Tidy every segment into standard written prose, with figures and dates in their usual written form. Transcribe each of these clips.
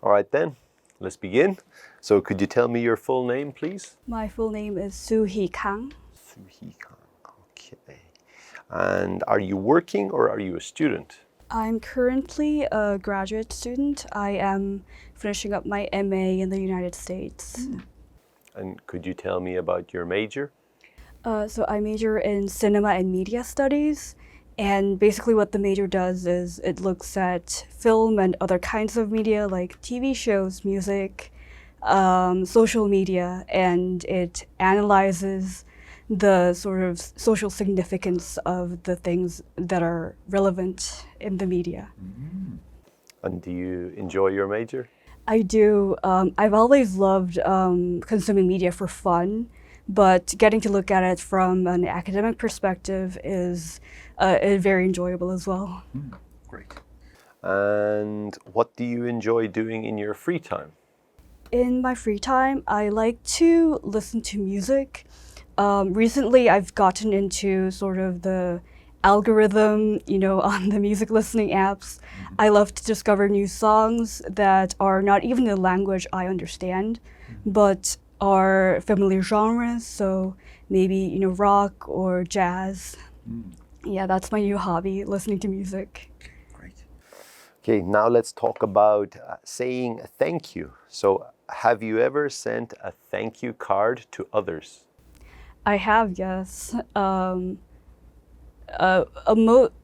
All right then, let's begin. So could you tell me your full name, please? My full name is Soo Hee Kang. Soo Hee Kang, okay. And are you working or are you a student? I'm currently a graduate student. I am finishing up my MA in the United States. And could you tell me about your major? So I major in cinema and media studies. And basically what the major does is it looks at film and other kinds of media like TV shows, music, social media, and it analyzes the sort of social significance of the things that are relevant in the media. And do you enjoy your major? I do. I've always loved consuming media for fun, but getting to look at it from an academic perspective is very enjoyable as well. Great. And what do you enjoy doing in your free time? In my free time, I like to listen to music. Recently, I've gotten into sort of the algorithm, on the music listening apps. I love to discover new songs that are not even the language I understand, but are familiar genres, so maybe, rock or jazz. Yeah, that's my new hobby, listening to music. Great. Okay, now let's talk about saying thank you. So have you ever sent a thank you card to others? I have, yes.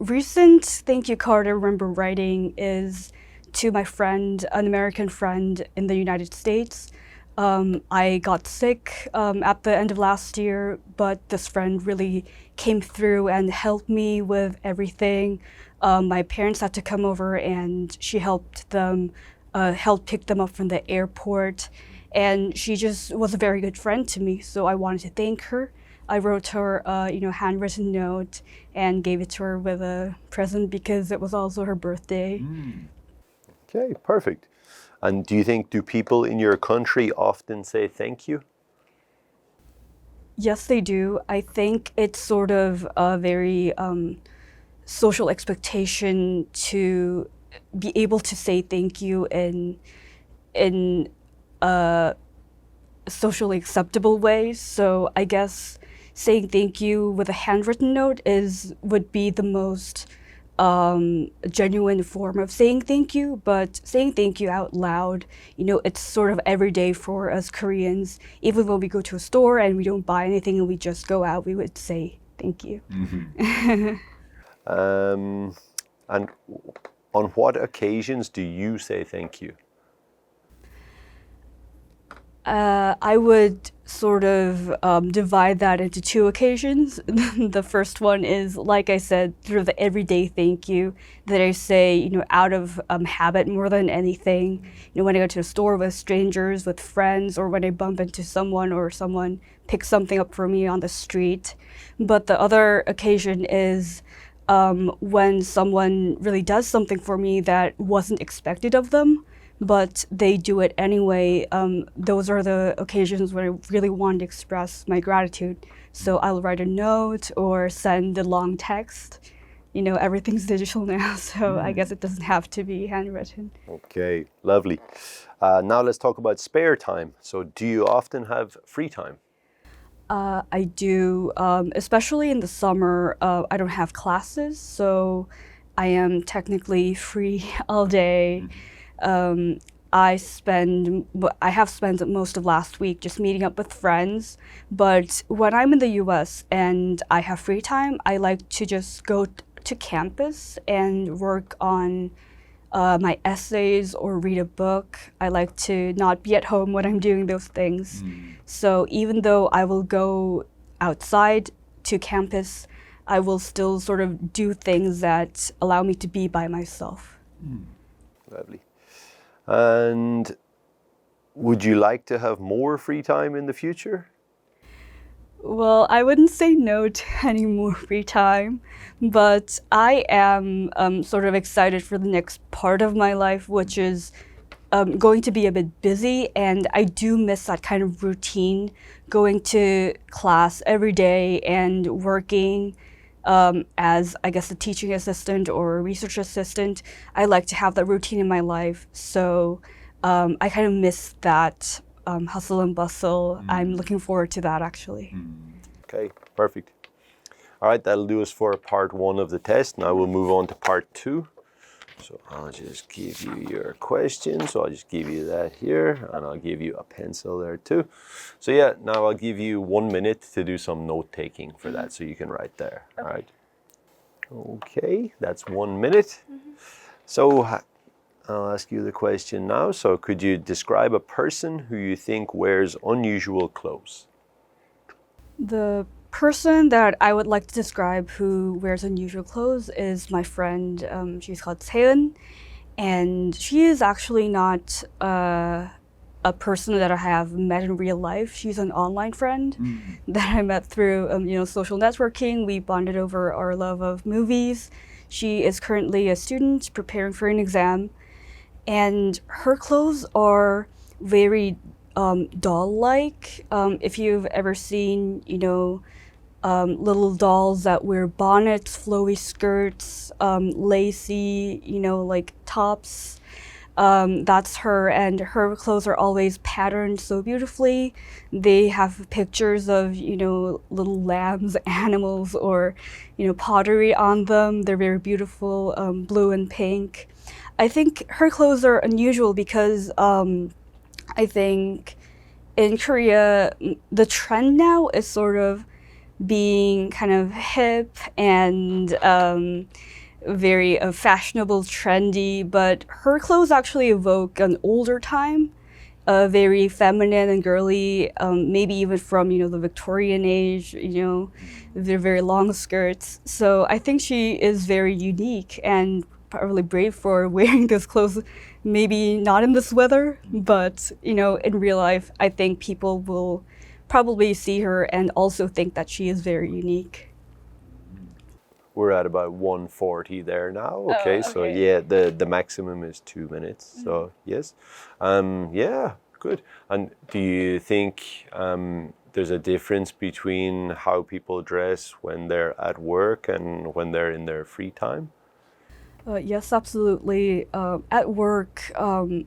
Recent thank you card I remember writing is to my friend, an American friend in the United States. I got sick at the end of last year, but this friend really came through and helped me with everything. My parents had to come over and she helped pick them up from the airport. And she just was a very good friend to me, so I wanted to thank her. I wrote her a handwritten note and gave it to her with a present because it was also her birthday. Okay, perfect. And do people in your country often say thank you? Yes, they do. I think it's sort of a very social expectation to be able to say thank you in a socially acceptable way. So I guess saying thank you with a handwritten note would be the most genuine form of saying thank you, but saying thank you out loud, it's sort of every day for us Koreans. Even when we go to a store and we don't buy anything and we just go out, we would say thank you. And on what occasions do you say thank you? I would sort of divide that into two occasions. The first one is, like I said, sort of the everyday thank you that I say, out of habit more than anything. When I go to a store with strangers, with friends, or when I bump into someone or someone picks something up for me on the street. But the other occasion is when someone really does something for me that wasn't expected of them, but they do it anyway. Those are the occasions when I really want to express my gratitude. So I'll write a note or send a long text. Everything's digital now, so I guess it doesn't have to be handwritten. Okay, lovely. Now let's talk about spare time. So do you often have free time? I do, especially in the summer. I don't have classes, so I am technically free all day. I have spent most of last week just meeting up with friends, but when I'm in the US and I have free time, I like to just go to campus and work on my essays or read a book. I like to not be at home when I'm doing those things. So even though I will go outside to campus, I will still sort of do things that allow me to be by myself. Lovely. And would you like to have more free time in the future? Well, I wouldn't say no to any more free time, but I am sort of excited for the next part of my life, which is going to be a bit busy, and I do miss that kind of routine, going to class every day and working as, I guess, a teaching assistant or a research assistant. I like to have that routine in my life, so I kind of miss that hustle and bustle. I'm looking forward to that actually. Okay, perfect. All right, that'll do us for part 1 of the test. Now we'll move on to part 2. So I'll just give you your question. So I'll just give you that here, and I'll give you a pencil there too. So yeah, now I'll give you 1 minute to do some note taking for that, so you can write there. All right. Okay, that's 1 minute. So I'll ask you the question now. So could you describe a person who you think wears unusual clothes? The person that I would like to describe who wears unusual clothes is my friend. She's called Seun, and she is actually not a person that I have met in real life. She's an online friend that I met through social networking. We bonded over our love of movies. She is currently a student preparing for an exam, and her clothes are very doll-like. If you've ever seen, little dolls that wear bonnets, flowy skirts, lacy, like tops. That's her, and her clothes are always patterned so beautifully. They have pictures of, little lambs, animals, or, pottery on them. They're very beautiful, blue and pink. I think her clothes are unusual because I think in Korea, the trend now is sort of being kind of hip and very fashionable, trendy, but her clothes actually evoke an older time, very feminine and girly, maybe even from, the Victorian age, they're very long skirts. So I think she is very unique and probably brave for wearing those clothes, maybe not in this weather, but, in real life, I think people will probably see her and also think that she is very unique. We're at about 1:40 there now. Okay, so yeah, the maximum is 2 minutes. So yes, yeah, good. And do you think there's a difference between how people dress when they're at work and when they're in their free time? Yes, absolutely. At work,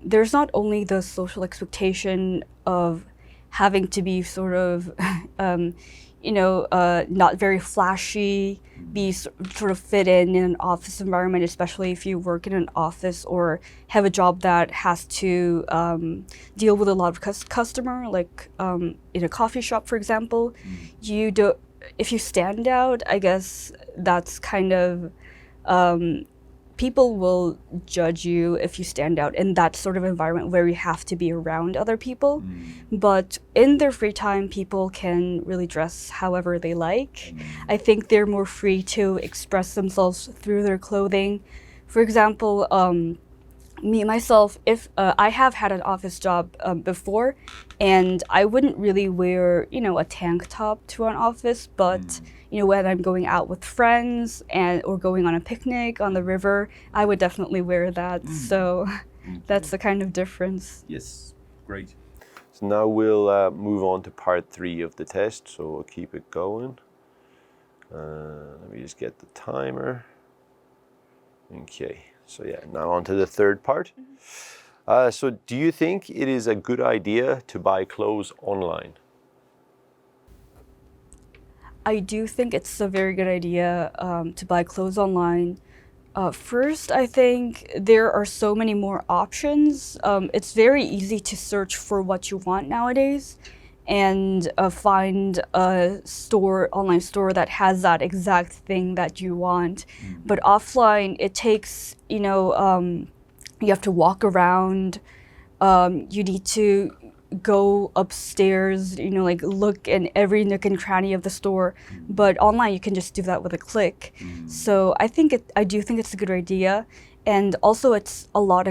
there's not only the social expectation of having to be sort of, not very flashy, sort of fit in an office environment, especially if you work in an office or have a job that has to deal with a lot of customer, like in a coffee shop, for example. You do, if you stand out, I guess that's kind of people will judge you if you stand out in that sort of environment where you have to be around other people. But in their free time, people can really dress however they like. I think they're more free to express themselves through their clothing. For example, me myself, if I have had an office job before, and I wouldn't really wear, a tank top to an office, but when I'm going out with friends or going on a picnic on the river, I would definitely wear that. So that's the kind of difference. Yes, great. So now we'll move on to part 3 of the test. So we'll keep it going. Let me just get the timer. Okay. So yeah, now on to the third part. So do you think it is a good idea to buy clothes online? I do think it's a very good idea to buy clothes online. First, I think there are so many more options. It's very easy to search for what you want nowadays and find a online store that has that exact thing that you want. But offline, it takes, you have to walk around. You need to go upstairs, like look in every nook and cranny of the store. But online, you can just do that with a click. So I do think it's a good idea. And also it's a lot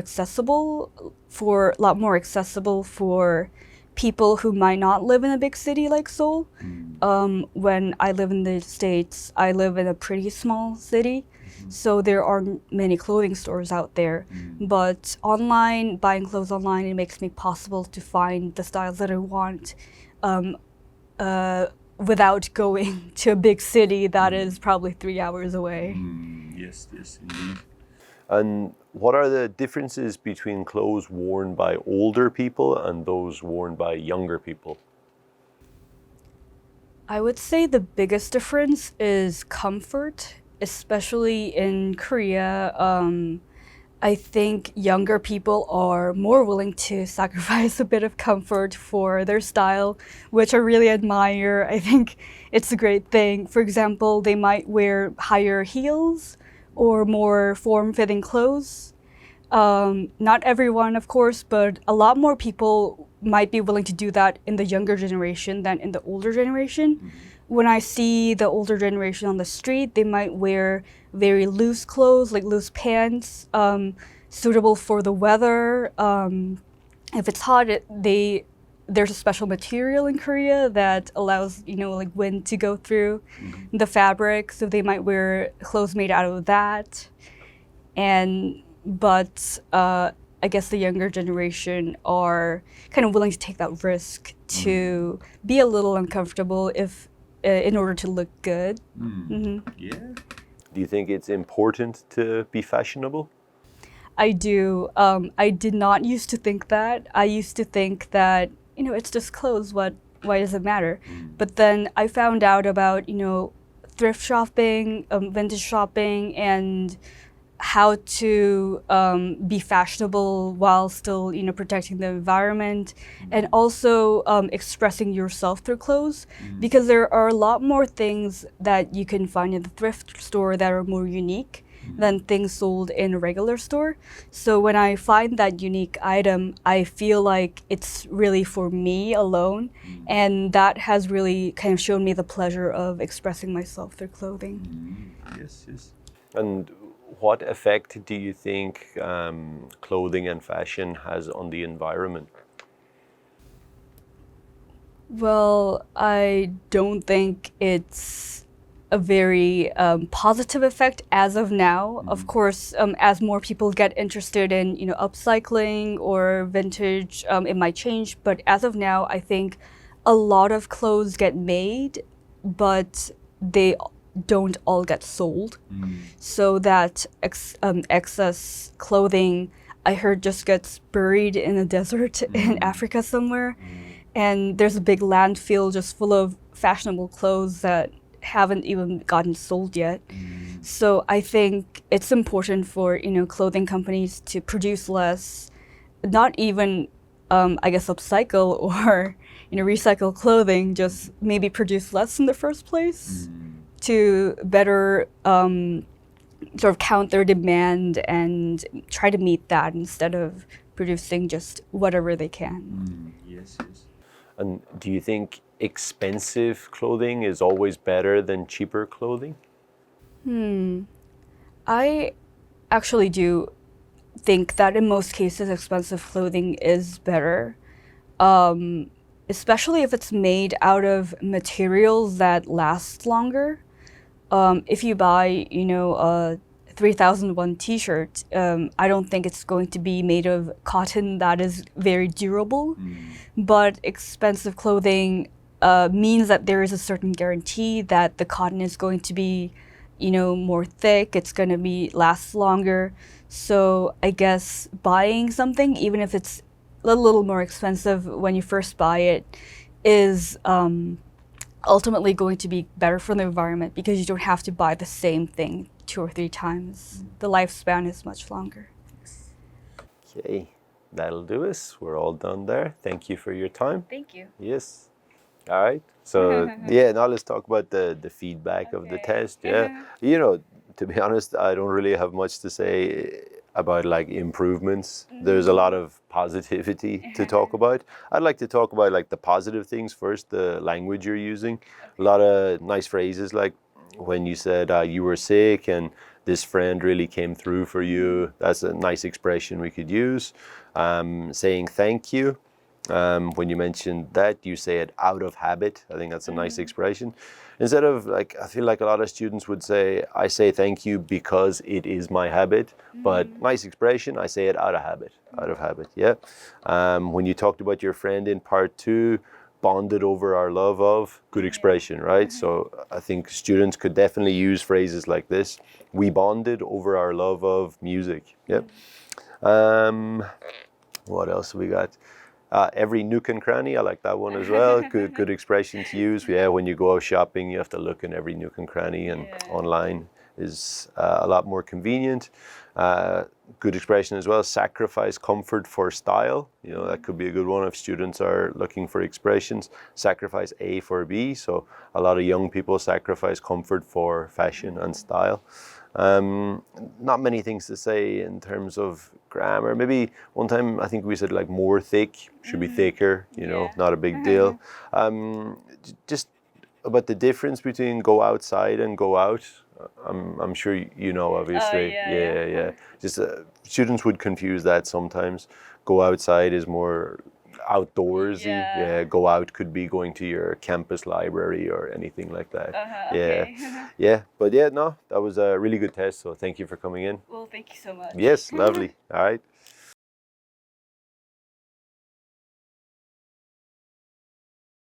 more accessible for people who might not live in a big city like Seoul. When I live in the States, I live in a pretty small city. So there are many clothing stores out there. But buying clothes online, it makes me possible to find the styles that I want without going to a big city that is probably 3 hours away. Yes, yes, indeed. And what are the differences between clothes worn by older people and those worn by younger people? I would say the biggest difference is comfort, especially in Korea. I think younger people are more willing to sacrifice a bit of comfort for their style, which I really admire. I think it's a great thing. For example, they might wear higher heels or more form-fitting clothes. Not everyone, of course, but a lot more people might be willing to do that in the younger generation than in the older generation. When I see the older generation on the street, they might wear very loose clothes, like loose pants, suitable for the weather. If it's hot, there's a special material in Korea that allows, like wind to go through the fabric, so they might wear clothes made out of that. But I guess the younger generation are kind of willing to take that risk to be a little uncomfortable in order to look good. Yeah. Do you think it's important to be fashionable? I do. I did not used to think that. I used to think that, it's just clothes. Why does it matter? But then I found out about, thrift shopping, vintage shopping, and how to be fashionable while still, protecting the environment, and also expressing yourself through clothes, because there are a lot more things that you can find in the thrift store that are more unique than things sold in a regular store. So when I find that unique item, I feel like it's really for me alone, and that has really kind of shown me the pleasure of expressing myself through clothing. Yes, yes. And what effect do you think clothing and fashion has on the environment? Well, I don't think it's a very positive effect as of now. Of course, as more people get interested in, upcycling or vintage, it might change. But as of now, I think a lot of clothes get made, but they don't all get sold. So that excess clothing, I heard, just gets buried in a desert in Africa somewhere. And there's a big landfill just full of fashionable clothes that haven't even gotten sold yet. So I think it's important for, clothing companies to produce less, not even, I guess, upcycle or, recycle clothing, just maybe produce less in the first place to better sort of counter demand and try to meet that instead of producing just whatever they can. Yes, yes. And do you think expensive clothing is always better than cheaper clothing? I actually do think that in most cases expensive clothing is better, especially if it's made out of materials that last longer. If you buy, a 3,001 t-shirt, I don't think it's going to be made of cotton that is very durable. But expensive clothing means that there is a certain guarantee that the cotton is going to be, more thick, it's going to last longer. So I guess buying something, even if it's a little more expensive when you first buy it, is ultimately going to be better for the environment because you don't have to buy the same thing 2 or 3 times. The lifespan is much longer. Okay, that'll do us. We're all done there. Thank you for your time. Thank you. Yes. All right. So yeah, now let's talk about the feedback of the test. Yeah. To be honest, I don't really have much to say about like improvements. There's a lot of positivity to talk about. I'd like to talk about like the positive things first, the language you're using. A lot of nice phrases like when you said you were sick and this friend really came through for you. That's a nice expression we could use. Saying thank you. When you mentioned that, you say it out of habit. I think that's a nice expression. Instead of like, I feel like a lot of students would say, I say thank you because it is my habit. But nice expression, I say it out of habit. Out of habit, yeah. When you talked about your friend in part 2, bonded over our love of. Good expression, right? So I think students could definitely use phrases like this. We bonded over our love of music. Yep. What else have we got? Every nook and cranny, I like that one as well. Good expression to use. Yeah, when you go out shopping, you have to look in every nook and cranny, and online is a lot more convenient. Good expression as well. Sacrifice comfort for style. You know, that could be a good one if students are looking for expressions. Sacrifice A for B. So a lot of young people sacrifice comfort for fashion and style. Not many things to say in terms of grammar. Maybe one time I think we said like more thick, should be thicker, you know, not a big deal. Just about the difference between go outside and go out. I'm sure you know, obviously. Yeah. Just students would confuse that sometimes. Go outside is more outdoorsy. Yeah, go out could be going to your campus library or anything like that. Yeah. But yeah, no, that was a really good test. So thank you for coming in. Well, thank you so much. Yes, lovely. All right.